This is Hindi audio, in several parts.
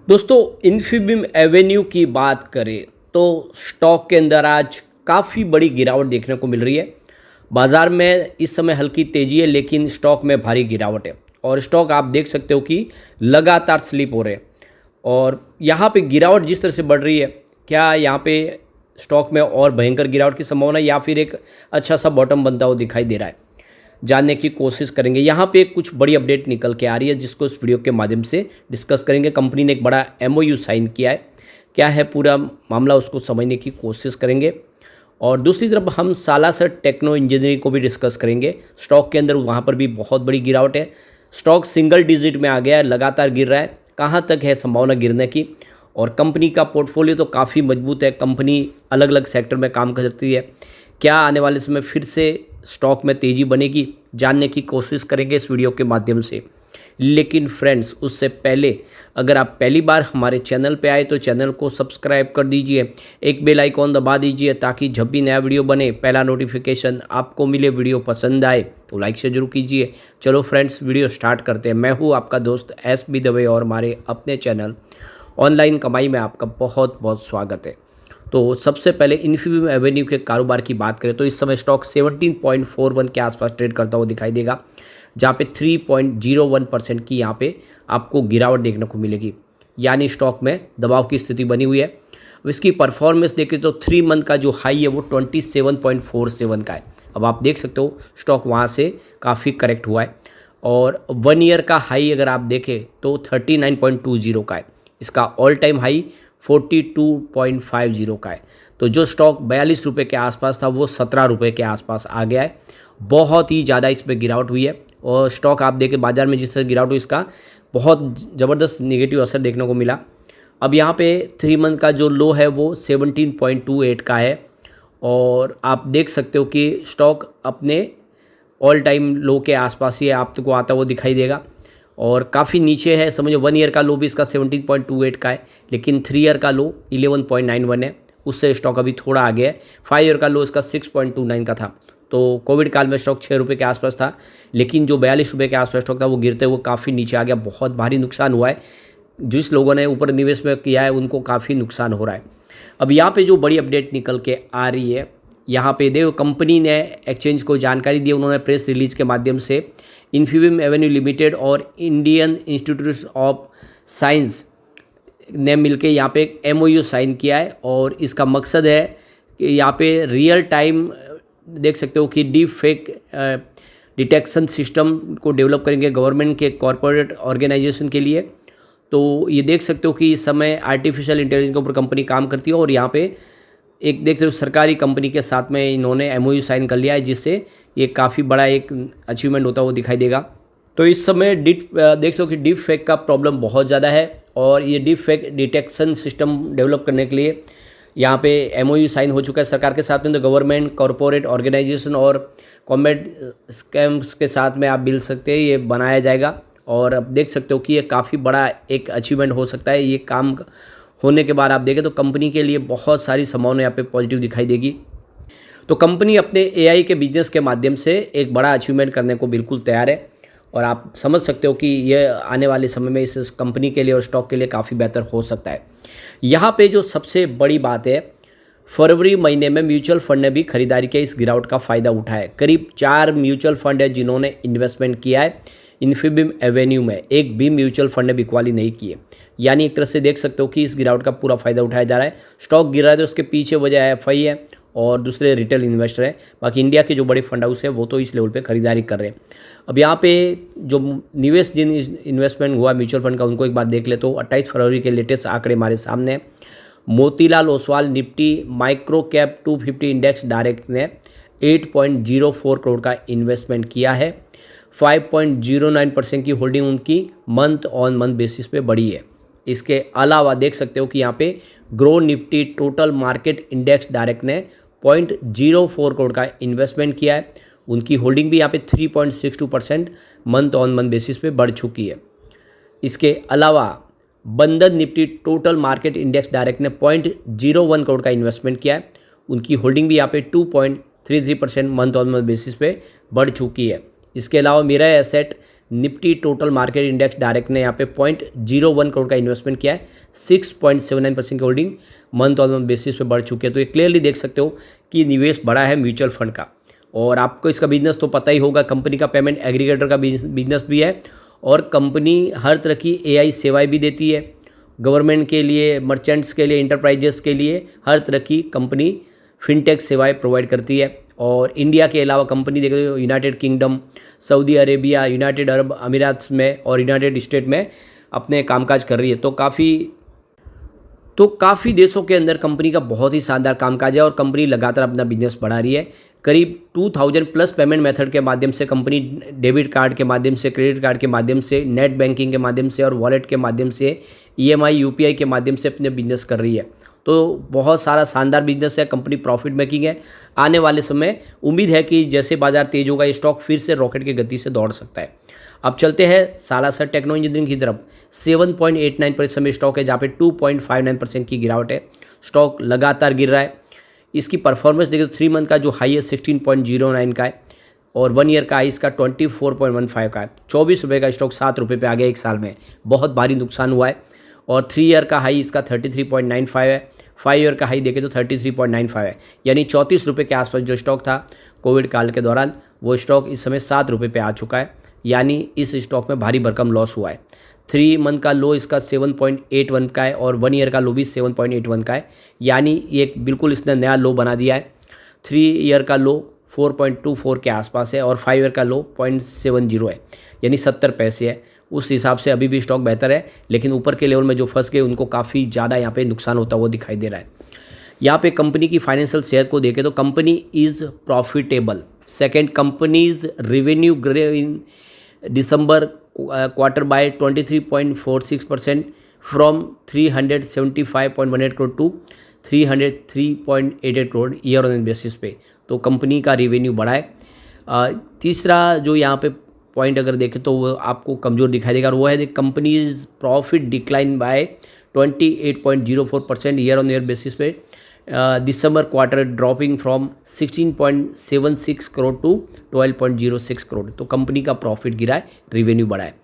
दोस्तों, इन्फीबीम एवेन्यू की बात करें तो स्टॉक के अंदर आज काफ़ी बड़ी गिरावट देखने को मिल रही है। बाज़ार में इस समय हल्की तेज़ी है, लेकिन स्टॉक में भारी गिरावट है और स्टॉक आप देख सकते हो कि लगातार स्लिप हो रहे हैं। और यहाँ पे गिरावट जिस तरह से बढ़ रही है, क्या यहाँ पे स्टॉक में और भयंकर गिरावट की संभावना है या फिर एक अच्छा सा बॉटम बनता हुआ दिखाई दे रहा है, जानने की कोशिश करेंगे। यहाँ पे कुछ बड़ी अपडेट निकल के आ रही है जिसको इस वीडियो के माध्यम से डिस्कस करेंगे। कंपनी ने एक बड़ा एमओयू साइन किया है, क्या है पूरा मामला उसको समझने की कोशिश करेंगे। और दूसरी तरफ हम सालासर टेक्नो इंजीनियरिंग को भी डिस्कस करेंगे। स्टॉक के अंदर वहाँ पर भी बहुत बड़ी गिरावट है, स्टॉक सिंगल डिजिट में आ गया है, लगातार गिर रहा है। कहाँ तक है संभावना गिरने की, और कंपनी का पोर्टफोलियो तो काफ़ी मजबूत है, कंपनी अलग अलग सेक्टर में काम करती है। क्या आने वाले समय फिर से स्टॉक में तेज़ी बनेगी, जानने की कोशिश करेंगे इस वीडियो के माध्यम से। लेकिन फ्रेंड्स, उससे पहले अगर आप पहली बार हमारे चैनल पे आए तो चैनल को सब्सक्राइब कर दीजिए, एक बेल आइकॉन दबा दीजिए ताकि जब भी नया वीडियो बने पहला नोटिफिकेशन आपको मिले। वीडियो पसंद आए तो लाइक से जरूर कीजिए। चलो फ्रेंड्स, वीडियो स्टार्ट करते हैं। मैं हूँ आपका दोस्त एस बी दवे और हमारे अपने चैनल ऑनलाइन कमाई में आपका बहुत बहुत स्वागत है। तो सबसे पहले इन्फीबीम एवेन्यू के कारोबार की बात करें तो इस समय स्टॉक 17.41 के आसपास ट्रेड करता हुआ दिखाई देगा, जहाँ पे 3.01% की यहाँ पे आपको गिरावट देखने को मिलेगी, यानी स्टॉक में दबाव की स्थिति बनी हुई है। अब इसकी परफॉर्मेंस देखें तो 3 मंथ का जो हाई है वो 27.47 का है। अब आप देख सकते हो स्टॉक वहाँ से काफ़ी करेक्ट हुआ है। और 1 ईयर का हाई अगर आप देखें तो 39.20 का है, इसका ऑल टाइम हाई 42.50 का है। तो जो स्टॉक 42 रुपये के आसपास था वो 17 रुपये के आसपास आ गया है। बहुत ही ज़्यादा इस पर गिरावट हुई है और स्टॉक आप देखें बाजार में जिस तरह गिरावट हुई, इसका बहुत ज़बरदस्त नेगेटिव असर देखने को मिला। अब यहाँ पे 3 मंथ का जो लो है वो 17.28 का है और आप देख सकते हो कि स्टॉक अपने ऑल टाइम लो के आसपास ही आपको आता हुआ दिखाई देगा और काफ़ी नीचे है। समझो 1 ईयर का लो भी इसका 17.28 का है, लेकिन 3 ईयर का लो 11.91 है, उससे स्टॉक अभी थोड़ा आगे है। 5 ईयर का लो इसका 6.29 का था। तो कोविड काल में स्टॉक 6 रुपये के आसपास था, लेकिन जो 42 रुपये के आसपास स्टॉक था वो गिरते हुए काफ़ी नीचे आ गया। बहुत भारी नुकसान हुआ है, जिस लोगों ने ऊपर निवेश में किया है उनको काफ़ी नुकसान हो रहा है। अब यहाँ पे जो बड़ी अपडेट निकल के आ रही है, यहाँ पे देखो कंपनी ने एक्सचेंज को जानकारी दी। उन्होंने प्रेस रिलीज के माध्यम से इन्फीबीम एवेन्यू लिमिटेड और इंडियन इंस्टीट्यूट ऑफ साइंस ने मिलकर यहाँ पे एक एमओयू साइन किया है और इसका मकसद है कि यहाँ पे रियल टाइम देख सकते हो कि डीप फेक डिटेक्शन सिस्टम को डेवलप करेंगे गवर्नमेंट के कॉरपोरेट ऑर्गेनाइजेशन के लिए। तो ये देख सकते हो कि इस समय आर्टिफिशियल इंटेलिजेंस के ऊपर कंपनी काम करती है और यहाँ पे एक देख रहे हो सरकारी कंपनी के साथ में इन्होंने एमओयू साइन कर लिया है, जिससे ये काफ़ी बड़ा एक अचीवमेंट होता हुआ दिखाई देगा। तो इस समय देख सकते हो कि डीप फेक का प्रॉब्लम बहुत ज़्यादा है और ये deep fake detection system develop करने के लिए यहाँ पे एमओयू साइन हो चुका है सरकार के साथ में। तो गवर्नमेंट कॉरपोरेट ऑर्गेनाइजेशन और कॉम्बैट स्कैम्स के साथ में आप मिल सकते हैं, ये बनाया जाएगा। और अब देख सकते हो कि ये काफ़ी बड़ा एक अचीवमेंट हो सकता है। ये काम होने के बाद आप देखें तो कंपनी के लिए बहुत सारी संभावना यहाँ पे पॉजिटिव दिखाई देगी। तो कंपनी अपने एआई के बिजनेस के माध्यम से एक बड़ा अचीवमेंट करने को बिल्कुल तैयार है और आप समझ सकते हो कि ये आने वाले समय में इस कंपनी के लिए और स्टॉक के लिए काफ़ी बेहतर हो सकता है। यहाँ पे जो सबसे बड़ी बात है, फरवरी महीने में म्यूचुअल फंड ने भी खरीदारी के इस गिरावट का फ़ायदा उठाया है। करीब 4 म्यूचुअल फंड है जिन्होंने इन्वेस्टमेंट किया है इन्फीबीम एवेन्यू में, एक भी म्यूचुअल फंड ने बिकवाली नहीं की है। यानी एक तरह से देख सकते हो कि इस गिरावट का पूरा फायदा उठाया जा रहा है। स्टॉक गिर रहा है तो उसके पीछे वजह एफआई है और दूसरे रिटेल इन्वेस्टर हैं। बाकी इंडिया के जो बड़े फंड हाउस है वो तो इस लेवल पे खरीदारी कर रहे हैं। अब यहाँ पे जो निवेश जिन इन्वेस्टमेंट हुआ म्यूचुअल फंड का, उनको एक बात देख ले तो 28 फरवरी के लेटेस्ट आंकड़े हमारे सामने। Motilal Oswal Nifty micro cap 250 index direct ने 8.04 करोड़ का इन्वेस्टमेंट किया है। 5.09% की होल्डिंग उनकी मंथ ऑन मंथ बेसिस पे बढ़ी है। इसके अलावा देख सकते हो कि यहाँ पे grow Nifty total market index direct ने 0.04 करोड़ का इन्वेस्टमेंट किया है। उनकी होल्डिंग भी यहाँ पे 3.62% मंथ ऑन मंथ बेसिस पे बढ़ चुकी है। इसके अलावा बंधन Nifty total market index direct ने 0.01 करोड़ का इन्वेस्टमेंट किया है। उनकी होल्डिंग भी यहाँ पे 2.33% मंथ ऑन मंथ बेसिस पे बढ़ चुकी है। इसके अलावा मेरा asset Nifty total market index direct ने यहाँ पे 0.01 करोड़ का इन्वेस्टमेंट किया है। 6.79% की holding month on month basis पे बढ़ चुकी है। तो ये क्लियरली देख सकते हो कि निवेश बढ़ा है म्यूचुअल फंड का। और आपको इसका बिजनेस तो पता ही होगा, कंपनी का पेमेंट एग्रीगेटर का बिजनेस भी है और कंपनी हर तरह की AI सेवाएं भी देती है गवर्नमेंट के लिए, मर्चेंट्स के लिए, इंटरप्राइजेस के लिए। हर तरह की कंपनी फिनटेक सेवाएं प्रोवाइड करती है। और इंडिया के अलावा कंपनी देखें तो United kingdom, Saudi Arabia, United Arab अमीरात में और यूनाइटेड स्टेट में अपने कामकाज कर रही है। तो काफ़ी देशों के अंदर कंपनी का बहुत ही शानदार कामकाज है और कंपनी लगातार अपना बिजनेस बढ़ा रही है। करीब 2000 प्लस पेमेंट मेथड के माध्यम से कंपनी डेबिट कार्ड के माध्यम से, क्रेडिट कार्ड के माध्यम से, नेट बैंकिंग के माध्यम से और वॉलेट के माध्यम से, EMI UPI के माध्यम से अपने बिजनेस कर रही है। तो बहुत सारा शानदार बिजनेस है, कंपनी प्रॉफिट मेकिंग है। आने वाले समय उम्मीद है कि जैसे बाजार तेज होगा ये स्टॉक फिर से रॉकेट की गति से दौड़ सकता है। अब चलते हैं सालासर टेक्नो इंजीनियरिंग की तरफ। 7.89% में स्टॉक है, जहाँ पे 2.59% की गिरावट है। स्टॉक लगातार गिर रहा है। इसकी परफॉर्मेंस देखें तो 3 मंथ का जो हाई है 16.09 का है और 1 ईयर का हाई इसका 24.15 का है। 24 रुपये का स्टॉक 7 रुपये पे आ गया एक साल में, बहुत भारी नुकसान हुआ है। और 3 ईयर का हाई इसका 33.95 है। 5 ईयर का हाई देखें तो 33.95 है, यानी 34 रुपये के आसपास जो स्टॉक था कोविड काल के दौरान, वो स्टॉक इस समय 7 रुपये पे आ चुका है, यानी इस स्टॉक में भारी भरकम लॉस हुआ है। 3 मंथ का लो इसका 7.81 का है और 1 ईयर का लो भी 7.81 का है, यानी एक बिल्कुल इसने नया लो बना दिया है। 3 ईयर का लो 4.24 के आसपास है और 5 ईयर का लो 0.70 है, यानी 70 पैसे है। उस हिसाब से अभी भी स्टॉक बेहतर है, लेकिन ऊपर के लेवल में जो फंस गए उनको काफ़ी ज़्यादा यहाँ पे नुकसान होता हुआ दिखाई दे रहा है। यहाँ पे कंपनी की फाइनेंशियल सेहत को देखें तो company is profitable. Second, companies revenue grow in December quarter by 23.46% from 375.18 crore to 303.88 crore year on basis पे। तो कंपनी का रेवेन्यू बढ़ा है। तीसरा जो यहाँ पे पॉइंट अगर देखें तो वो आपको कमज़ोर दिखाई देगा और वो है companies profit decline by 28.04% year on year basis पे। December quarter dropping from 16.76 crore to 12.06 crore. तो कंपनी का प्रॉफिट गिरा है, रेवेन्यू बढ़ा है।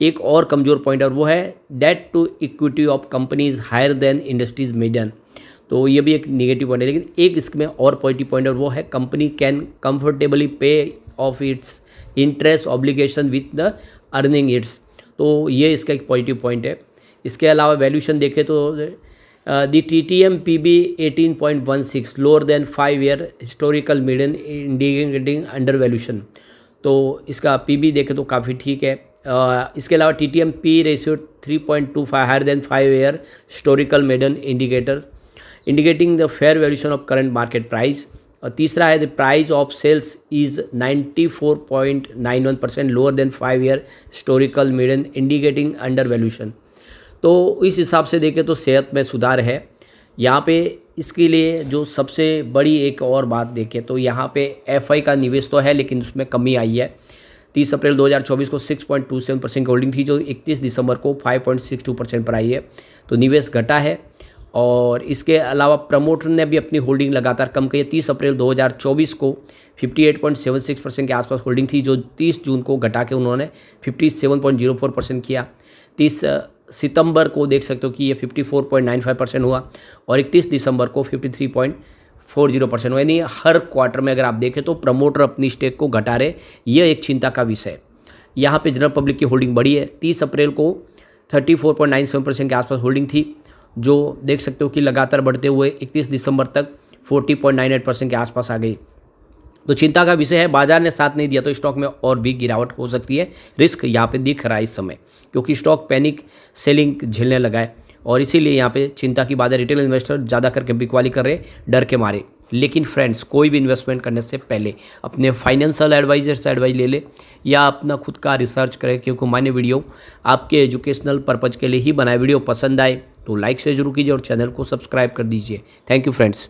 एक और कमज़ोर पॉइंट और वो है debt to equity of company is higher than industries median. तो ये भी एक नेगेटिव पॉइंट है, लेकिन एक इसमें और पॉजिटिव पॉइंट और वो है कंपनी कैन कंफर्टेबली पे of its interest obligation with the earning it's. तो ये इसका एक पॉजिटिव पॉइंट है। इसके अलावा वैल्यूशन देखें तो the TTM PB 18.16 lower than 5 year historical median indicating under valuation. तो इसका PB देखें तो काफ़ी ठीक है। इसके अलावा TTM P ratio 3.25 higher than 5 year historical median indicating the fair valuation of current market price. और तीसरा है the price of sales is 94.91% lower than 5 year historical median indicating under valuation. तो इस हिसाब से देखें तो सेहत में सुधार है यहाँ पे। इसके लिए जो सबसे बड़ी एक और बात देखें तो यहाँ पे FI का निवेश तो है, लेकिन उसमें कमी आई है। 30 अप्रैल 2024 को 6.27% की होल्डिंग थी, जो 31 दिसंबर को 5.62% पर आई है। तो निवेश घटा है। और इसके अलावा प्रमोटर ने भी अपनी होल्डिंग लगातार कम की है। 30 अप्रैल 2024 को 58.76% के आसपास होल्डिंग थी, जो 30 जून को घटा के उन्होंने 57.04% किया। 30 सितंबर को देख सकते हो कि ये 54.95% हुआ और 31 दिसंबर को 53.40% हुआ। यानी हर क्वार्टर में अगर आप देखें तो प्रमोटर अपनी स्टेक को घटा रहे, यह एक चिंता का विषय है। यहाँ पे जनरल पब्लिक की होल्डिंग बढ़ी है। 30 अप्रैल को 34.97% के आसपास होल्डिंग थी, जो देख सकते हो कि लगातार बढ़ते हुए 31 दिसंबर तक 40.98% के आसपास आ गई। तो चिंता का विषय है। बाजार ने साथ नहीं दिया तो स्टॉक में और भी गिरावट हो सकती है। रिस्क यहाँ पे दिख रहा है इस समय, क्योंकि स्टॉक पैनिक सेलिंग झेलने लगा है और इसीलिए यहाँ पे चिंता की बात है। रिटेल इन्वेस्टर ज़्यादा करके बिकवाली कर रहे डर के मारे। लेकिन फ्रेंड्स, कोई भी इन्वेस्टमेंट करने से पहले अपने फाइनेंशियल एडवाइजर से एडवाइस ले ले या अपना खुद का रिसर्च करें, क्योंकि मैंने वीडियो आपके एजुकेशनल पर्पज़ के लिए ही बनाए। वीडियो पसंद आए तो लाइक से जरूर कीजिए और चैनल को सब्सक्राइब कर दीजिए। Thank you friends.